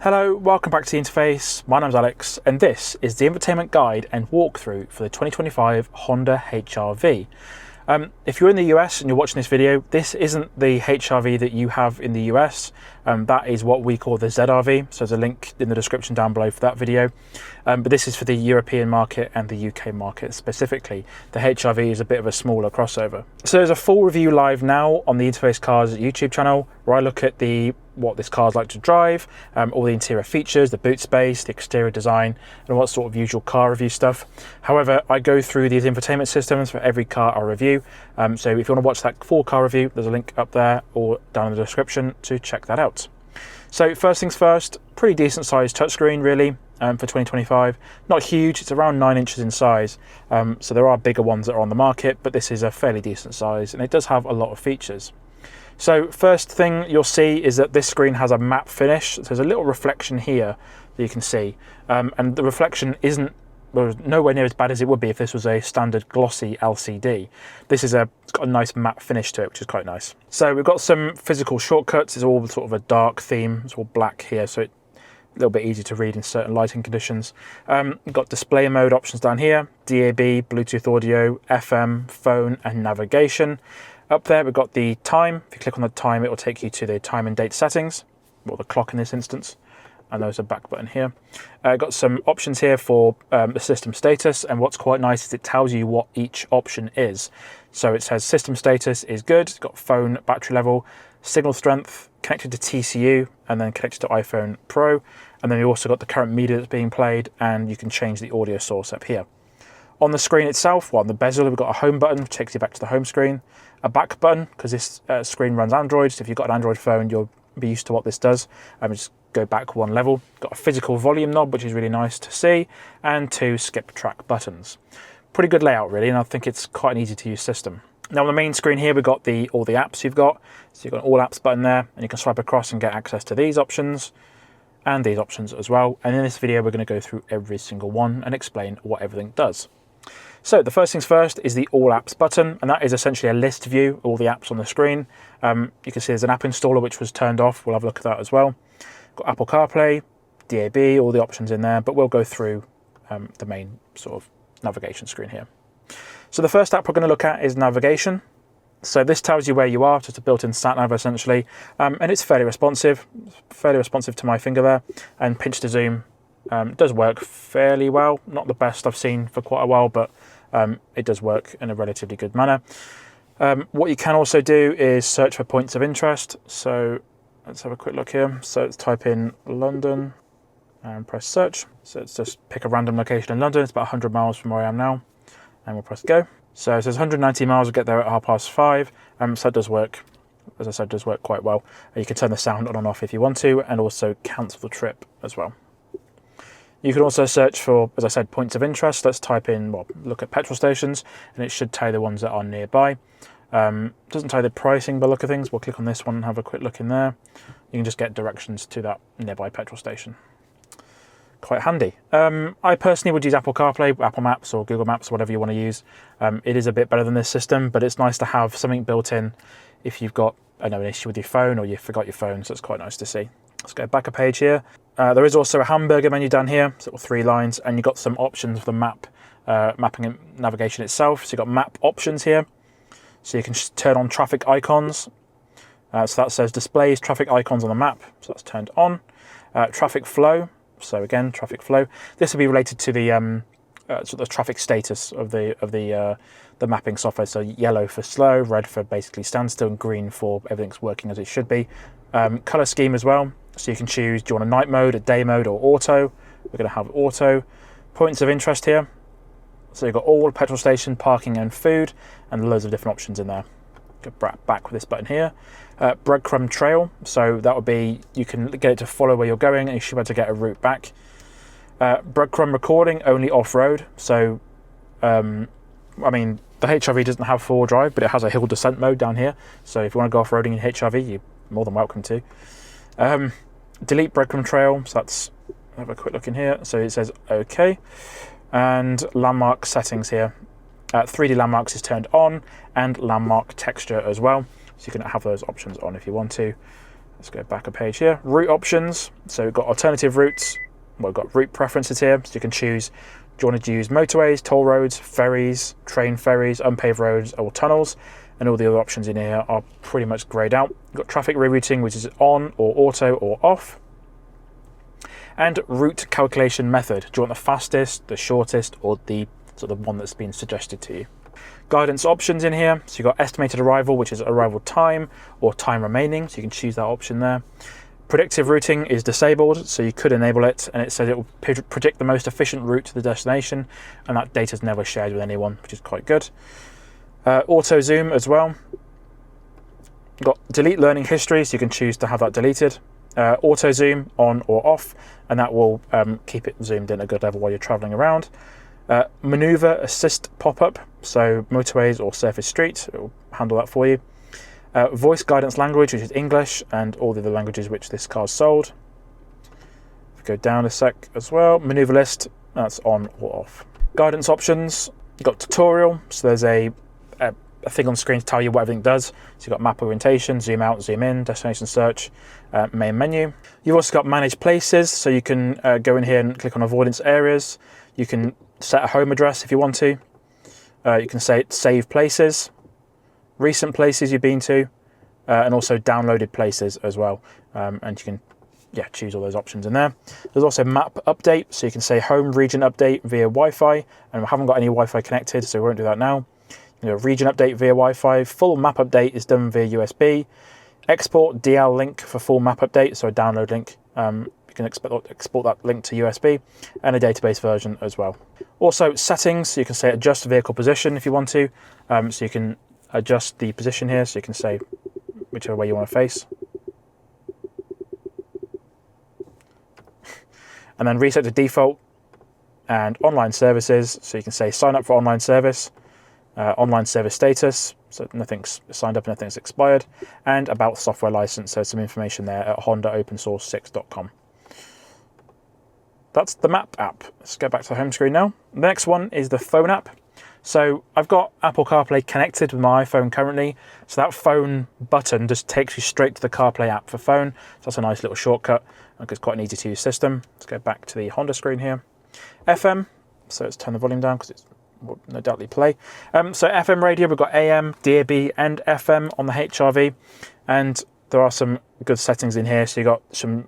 Hello, welcome back to the interface. My name's Alex, and this is the infotainment guide and walkthrough for the 2025 Honda HR-V. If you're in the US and you're watching this video, this isn't the HR-V that you have in the US. That is what we call the ZR-V, so there's a link in the description down below for that video. But this is for the European market and the UK market specifically. The HR-V is a bit of a smaller crossover. So there's a full review live now on the Interface Cars YouTube channel, where I look at what this car is like to drive, all the interior features, the boot space, the exterior design, and what sort of usual car review stuff. However, I go through these infotainment systems for every car I review. So if you want to watch that full car review, there's a link up there or down in the description to check that out. So first things first, pretty decent sized touchscreen really for 2025. Not huge, it's around 9 inches in size. So there are bigger ones that are on the market, but this is a fairly decent size and it does have a lot of features. So first thing you'll see is that this screen has a matte finish. So there's a little reflection here that you can see. And the reflection isn't nowhere near as bad as it would be if this was a standard glossy LCD. It's got a nice matte finish to it, which is quite nice. So we've got some physical shortcuts. It's all sort of a dark theme. It's all black here, so it's a little bit easier to read in certain lighting conditions. We've got display mode options down here, DAB, Bluetooth audio, FM, phone, and navigation. Up there, we've got the time. If you click on the time, it will take you to the time and date settings, or the clock in this instance. And there's a back button here. Got some options here for the system status, and what's quite nice is it tells you what each option is. So it says system status is good, it's got phone battery level, signal strength, connected to TCU, and then connected to iPhone Pro. And then you also got the current media that's being played, and you can change the audio source up here. On the screen itself, on the bezel, we've got a home button, which takes you back to the home screen. A back button, because this screen runs Android, so if you've got an Android phone, you'll be used to what this does. Just go back one level. Got a physical volume knob, which is really nice to see, and 2 skip track buttons. Pretty good layout really, and I think it's quite an easy to use system. Now on the main screen here, we've got all the apps you've got. So you've got an all apps button there, and you can swipe across and get access to these options and these options as well. And in this video, we're going to go through every single one and explain what everything does. So the first things first is the All Apps button, and that is essentially a list view of all the apps on the screen. You can see there's an app installer which was turned off. We'll have a look at that as well. Got Apple CarPlay, DAB, all the options in there, but we'll go through the main sort of navigation screen here. So the first app we're going to look at is navigation. So this tells you where you are, just a built-in sat nav essentially, and it's fairly responsive to my finger there, and pinch to zoom. Does work fairly well, not the best I've seen for quite a while, but it does work in a relatively good manner. What you can also do is search for points of interest. So let's have a quick look here. So let's type in London and press search. So let's just pick a random location in London. It's about 100 miles from where I am now, and we'll press go. So it says 190 miles, we'll get there at 5:30. So it does work, as I said, does work quite well. You can turn the sound on and off if you want to, and also cancel the trip as well. You can also search for, as I said, points of interest. Let's type in, look at petrol stations, and it should tell you the ones that are nearby. Doesn't tell you the pricing by the look of things. We'll click on this one and have a quick look in there. You can just get directions to that nearby petrol station. Quite handy. I personally would use Apple CarPlay, Apple Maps, or Google Maps, whatever you want to use. It is a bit better than this system, but it's nice to have something built in if you've got an issue with your phone or you forgot your phone, so it's quite nice to see. Let's go back a page here. There is also a hamburger menu down here, so 3 lines, and you've got some options for the mapping and navigation itself. So you've got map options here, so you can turn on traffic icons. So that says displays traffic icons on the map, so that's turned on. Traffic flow, so again, traffic flow. This will be related to the sort of traffic status of the mapping software. So yellow for slow, red for basically standstill, and green for everything's working as it should be. Color scheme as well. So you can choose, do you want a night mode, a day mode, or auto? We're going to have auto. Points of interest here. So you've got all petrol station, parking, and food, and loads of different options in there. Go back with this button here. Breadcrumb trail. So that would be, you can get it to follow where you're going, and you should be able to get a route back. Breadcrumb recording, only off-road. So, I mean, the HR-V doesn't have 4-wheel drive, but it has a hill descent mode down here. So if you want to go off-roading in HR-V, you're more than welcome to. Delete breadcrumb trail, so that's, have a quick look in here. So it says OK, and landmark settings here. 3D landmarks is turned on, and landmark texture as well. So you can have those options on if you want to. Let's go back a page here. Route options. So we've got alternative routes. Well, we've got route preferences here. So you can choose, do you want to use motorways, toll roads, ferries, train ferries, unpaved roads, or tunnels? And all the other options in here are pretty much greyed out. You've got traffic rerouting, which is on or auto or off. And route calculation method. Do you want the fastest, the shortest, or the sort of one that's been suggested to you? Guidance options in here. So you've got estimated arrival, which is arrival time or time remaining. So you can choose that option there. Predictive routing is disabled, so you could enable it, and it says it will predict the most efficient route to the destination, and that data is never shared with anyone, which is quite good. Auto zoom as well. You've got delete learning history, so you can choose to have that deleted. Auto zoom on or off, and that will keep it zoomed in at a good level while you're traveling around. Maneuver assist pop-up, so motorways or surface streets, it will handle that for you. Voice guidance language, which is English, and all the other languages which this car's sold. If we go down a sec as well, maneuver list, that's on or off. Guidance options, you've got tutorial, so there's a thing on screen to tell you what everything does. So you've got map orientation, zoom out, zoom in, destination search, main menu. You've also got manage places, so you can go in here and click on avoidance areas. You can set a home address if you want to. You can say save places, recent places you've been to, and also downloaded places as well. And you can choose all those options in there. There's also map update, so you can say home region update via Wi-Fi, and we haven't got any Wi-Fi connected, so we won't do that now. Region update via Wi-Fi, full map update is done via USB. Export DL link for full map update, so a download link. You can export that link to USB, and a database version as well. Also settings, so you can say adjust vehicle position if you want to. So you can adjust the position here, so you can say whichever way you want to face. And then reset to default, and online services, so you can say sign up for online service. Online service status, so nothing's signed up, nothing's expired, and about software license, so some information there at hondaopensource6.com. That's the map app. Let's go back to the home screen now. The next one is the phone app. So I've got Apple CarPlay connected with my iPhone currently, so that phone button just takes you straight to the CarPlay app for phone. So that's a nice little shortcut, and it's quite an easy to use system. Let's go back to the Honda screen here. FM, so let's turn the volume down because it's will no doubtly play. So FM radio, we've got AM, DAB and FM on the HRV, and there are some good settings in here. So you've got some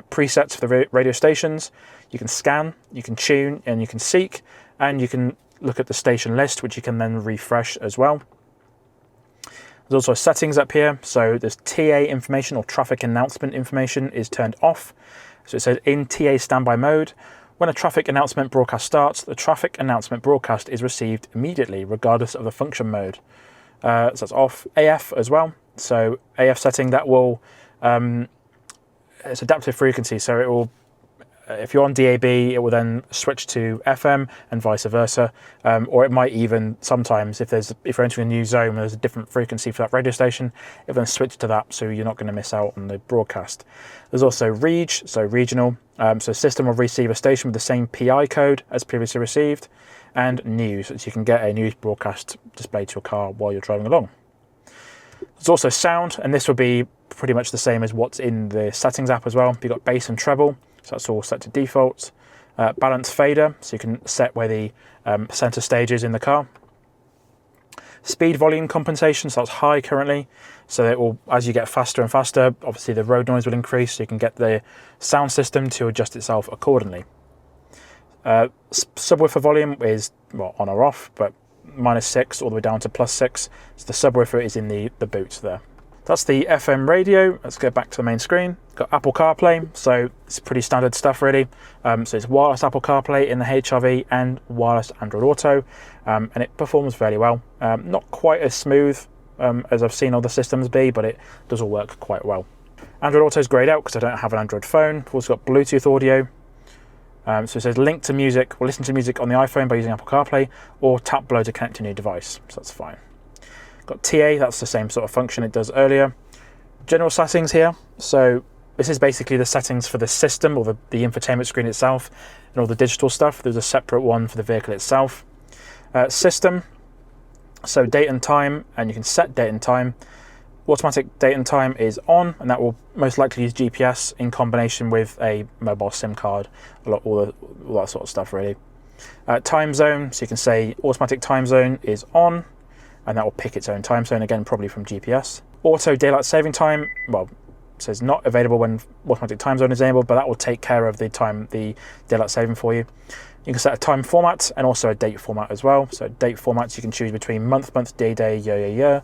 presets for the radio stations. You can scan, you can tune, and you can seek, and you can look at the station list, which you can then refresh as well. There's also settings up here. So there's TA information, or traffic announcement information, is turned off. So it says in TA standby mode, when a traffic announcement broadcast starts, the traffic announcement broadcast is received immediately, regardless of the function mode. So that's off. AF as well. So AF setting, that will, it's adaptive frequency. So it will, if you're on DAB, it will then switch to FM and vice versa. Or it might even sometimes, if you're entering a new zone and there's a different frequency for that radio station, it will then switch to that, so you're not going to miss out on the broadcast. There's also reg, so regional. So system will receive a station with the same PI code as previously received, and news, so you can get a news broadcast displayed to your car while you're driving along. There's also sound, and this will be pretty much the same as what's in the settings app as well. You've got bass and treble, so that's all set to default. Balance fader, so you can set where the center stage is in the car. Speed volume compensation, so that's high currently. So it will, as you get faster and faster, obviously the road noise will increase, so you can get the sound system to adjust itself accordingly. Subwoofer volume is, well, on or off, but -6 all the way down to +6. So the subwoofer is in the boot there. That's the FM radio. Let's go back to the main screen. Got Apple CarPlay, so it's pretty standard stuff really. So it's wireless Apple CarPlay in the HRV and wireless Android Auto, and it performs fairly well. Not quite as smooth as I've seen other systems be, but it does all work quite well. Android Auto is grayed out because I don't have an Android phone. We've also got Bluetooth audio. So it says link to music, or listen to music on the iPhone by using Apple CarPlay, or tap below to connect to a new device, so that's fine. Got TA, that's the same sort of function it does earlier. General settings here, so this is basically the settings for the system, or the infotainment screen itself, and all the digital stuff. There's a separate one for the vehicle itself. System, so date and time, and you can set date and time. Automatic date and time is on, and that will most likely use GPS in combination with a mobile SIM card, all that sort of stuff really. Time zone, so you can say automatic time zone is on, and that will pick its own time zone, again probably from GPS. Auto daylight saving time, well, it says not available when automatic time zone is enabled, but that will take care of the daylight saving for you. You can set a time format and also a date format as well. So date formats you can choose between month, day, year,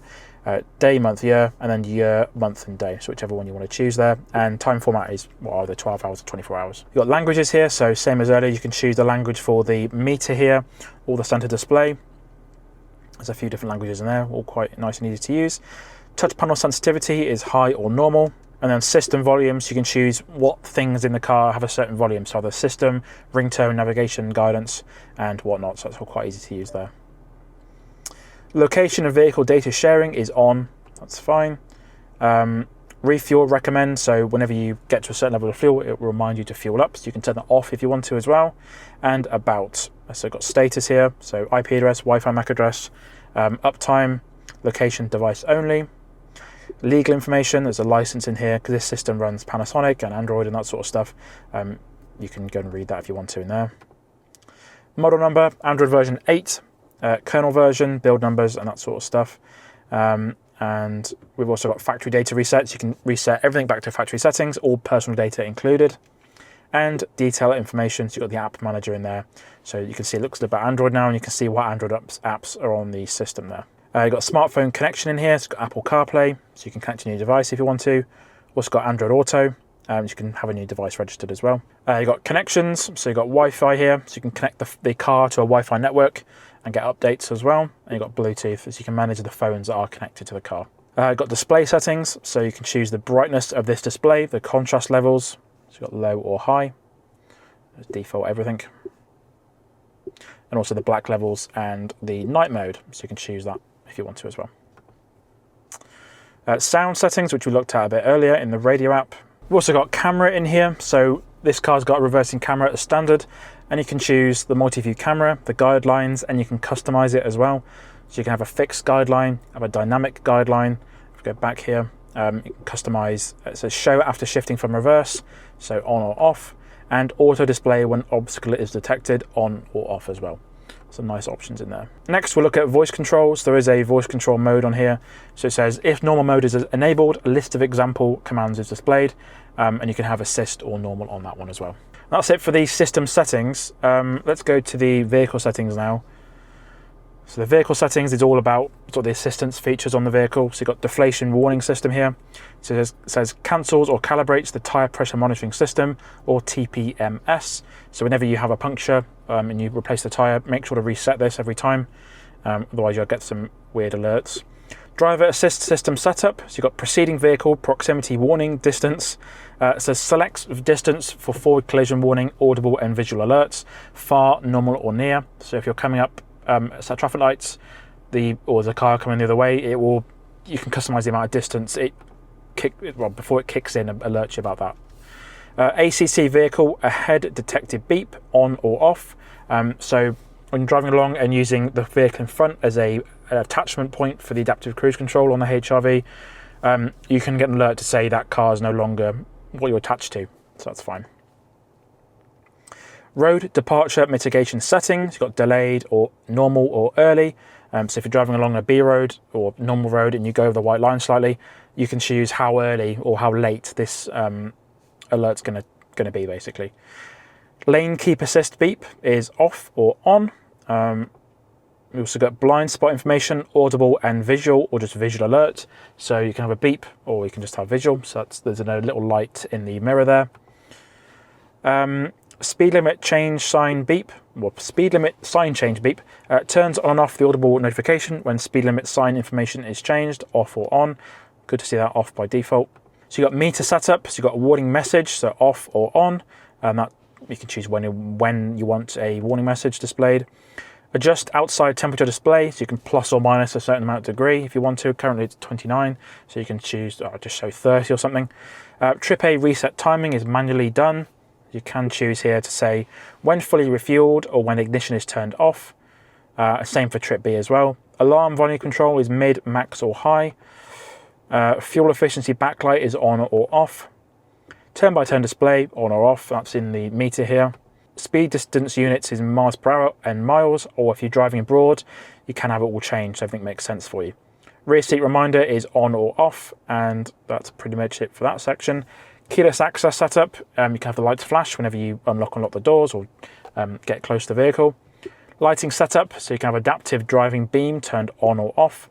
day, month, year, and then year, month, and day. So whichever one you want to choose there. And time format is either 12 hours or 24 hours. You've got languages here, so same as earlier, you can choose the language for the meter here or the center display. There's a few different languages in there, all quite nice and easy to use. Touch panel sensitivity is high or normal. And then system volumes, you can choose what things in the car have a certain volume. So the system, ringtone, navigation, guidance, and whatnot. So that's all quite easy to use there. Location and vehicle data sharing is on. That's fine. Refuel recommend. So whenever you get to a certain level of fuel, it will remind you to fuel up. So you can turn that off if you want to as well. And about. So I've got status here. So IP address, Wi-Fi MAC address, uptime, location, device only. Legal information, there's a license in here because this system runs Panasonic and Android and that sort of stuff. You can go and read that if you want to in there. Model number, Android version 8, kernel version, build numbers and that sort of stuff. And we've also got factory data resets. You can reset everything back to factory settings, all personal data included. And detail information, so you've got the app manager in there. So you can see it looks a bit Android now and you can see what Android apps are on the system there. You've got a smartphone connection in here, it's got Apple CarPlay, so you can connect to a new device if you want to. Also got Android Auto, you can have a new device registered as well. You've got connections, so you've got Wi-Fi here, so you can connect the car to a Wi-Fi network and get updates as well. And you've got Bluetooth, so you can manage the phones that are connected to the car. You've got display settings, so you can choose the brightness of this display, the contrast levels, so you've got low or high. There's default everything. And also the black levels and the night mode, so you can choose that if you want to as well. Sound settings, which we looked at a bit earlier in the radio app. We've also got camera in here, so this car's got a reversing camera as standard, and you can choose the multi-view camera, the guidelines, and you can customize it as well. So you can have a fixed guideline, have a dynamic guideline. If we go back here, you can customize, it says show after shifting from reverse, so on or off, and auto display when obstacle is detected, on or off as well. Some nice options in there. Next, we'll look at voice controls. There is a voice control mode on here. So it says if normal mode is enabled, a list of example commands is displayed, and you can have assist or normal on that one as well. That's it for the system settings. Let's go to the vehicle settings now. So the vehicle settings is all about sort of the assistance features on the vehicle. So you've got deflation warning system here. So it says cancels or calibrates the tire pressure monitoring system, or TPMS. So whenever you have a puncture and you replace the tire, make sure to reset this every time. Otherwise you'll get some weird alerts. Driver assist system setup. So you've got preceding vehicle proximity warning distance. It says select distance for forward collision warning, audible and visual alerts, far, normal or near. So if you're coming up at traffic lights, or the car coming the other way, you can customize the amount of distance before it kicks in and alerts you about that. ACC vehicle ahead detected beep, on or off. So when you're driving along and using the vehicle in front as an attachment point for the adaptive cruise control on the HRV, you can get an alert to say that car is no longer what you're attached to, so that's fine. Road departure mitigation settings, you've got delayed or normal or early. So if you're driving along a B road or normal road and you go over the white line slightly, you can choose how early or how late this alert's going to be basically. Lane keep assist beep is off or on. We also got blind spot information, audible and visual, or just visual alert. So you can have a beep or you can just have visual. So there's a little light in the mirror there. Speed limit change sign beep, or speed limit sign change beep, turns on and off the audible notification when speed limit sign information is changed, off or on. Good to see that off by default. So you've got meter setup, so you've got a warning message, so off or on, and that you can choose when you want a warning message displayed. Adjust outside temperature display, so you can plus or minus a certain amount of degree if you want to. Currently it's 29, so you can choose, just show 30 or something. Trip A reset timing is manually done. You can choose here to say when fully refueled or when ignition is turned off. Same for trip B as well. Alarm volume control is mid, max or high. Fuel efficiency backlight is on or off. Turn-by-turn display, on or off, that's in the meter here. Speed distance units is miles per hour and miles, or if you're driving abroad, you can have it all changed so everything makes sense for you. Rear seat reminder is on or off, and that's pretty much it for that section. Keyless access setup, you can have the lights flash whenever you unlock the doors or get close to the vehicle. Lighting setup, so you can have adaptive driving beam turned on or off.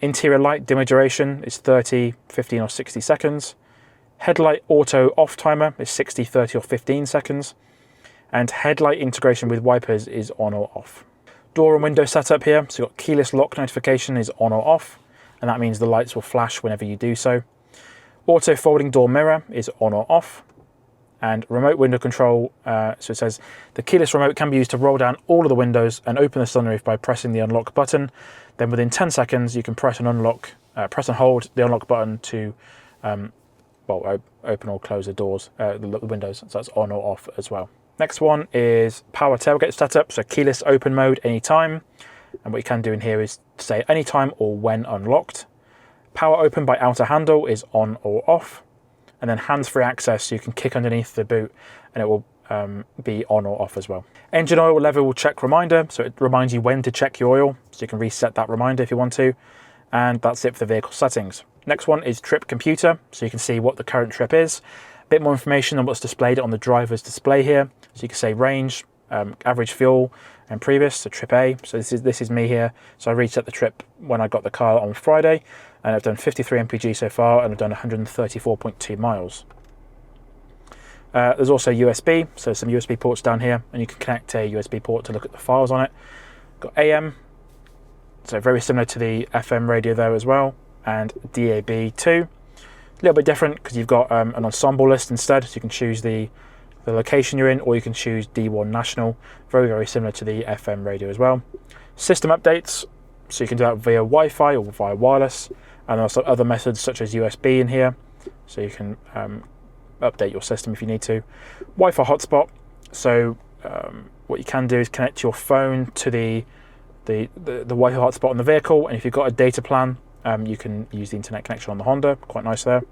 Interior light dimmer duration is 30, 15 or 60 seconds. Headlight auto off timer is 60, 30 or 15 seconds. And headlight integration with wipers is on or off. Door and window setup here, so you've got keyless lock notification is on or off, and that means the lights will flash whenever you do so. Auto folding door mirror is on or off. And remote window control, so it says the keyless remote can be used to roll down all of the windows and open the sunroof by pressing the unlock button. Then within 10 seconds, you can press and hold the unlock button to open or close the doors, the windows, so that's on or off as well. Next one is power tailgate setup, so keyless open mode anytime. And what you can do in here is say anytime or when unlocked. Power open by outer handle is on or off. And then hands-free access, so you can kick underneath the boot and it will be on or off as well. Engine oil level check reminder, so it reminds you when to check your oil, so you can reset that reminder if you want to. And that's it for the vehicle settings. Next one is trip computer, so you can see what the current trip is. A bit more information on what's displayed on the driver's display here. So you can say range, average fuel, and previous, so trip A. So this is me here. So I reset the trip when I got the car on Friday, and I've done 53 mpg so far, and I've done 134.2 miles. There's also USB, so some USB ports down here, and you can connect a USB port to look at the files on it. Got AM, so very similar to the FM radio there as well, and DAB2. A little bit different because you've got an ensemble list instead, so you can choose the location you're in, or you can choose D1 national. Very, very similar to the FM radio as well. System updates, so you can do that via Wi-Fi or via wireless, and also other methods such as USB in here, so you can update your system if you need to. Wi-Fi hotspot, so what you can do is connect your phone to the Wi-Fi hotspot on the vehicle, and if you've got a data plan, you can use the internet connection on the Honda. Quite nice there.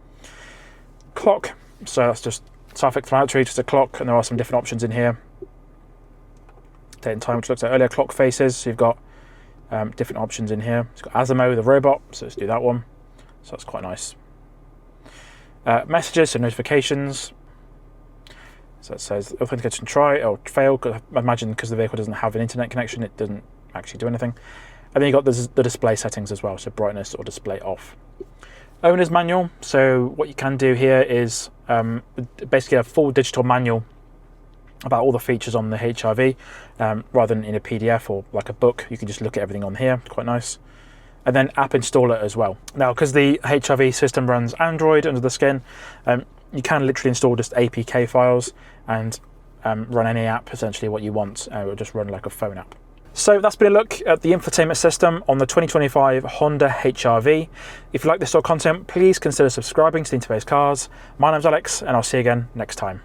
Clock, so that's just self-explanatory, just a clock, and there are some different options in here. Date and time, which looked at earlier, clock faces, so you've got different options in here. It's got Asimo, the robot, so let's do that one. So that's quite nice. Messages, so notifications. So it says authentication try or fail. I imagine because the vehicle doesn't have an internet connection, it doesn't actually do anything. And then you've got the display settings as well, so brightness or display off. Owner's manual, so what you can do here is basically a full digital manual about all the features on the HR-V, rather than in a PDF or like a book. You can just look at everything on here, quite nice. And then app installer as well. Now, because the HR-V system runs Android under the skin, you can literally install just APK files and run any app, essentially what you want. It will just run like a phone app. So that's been a look at the infotainment system on the 2025 Honda HR-V. If you like this sort of content, please consider subscribing to the Into Cars. My name's Alex, and I'll see you again next time.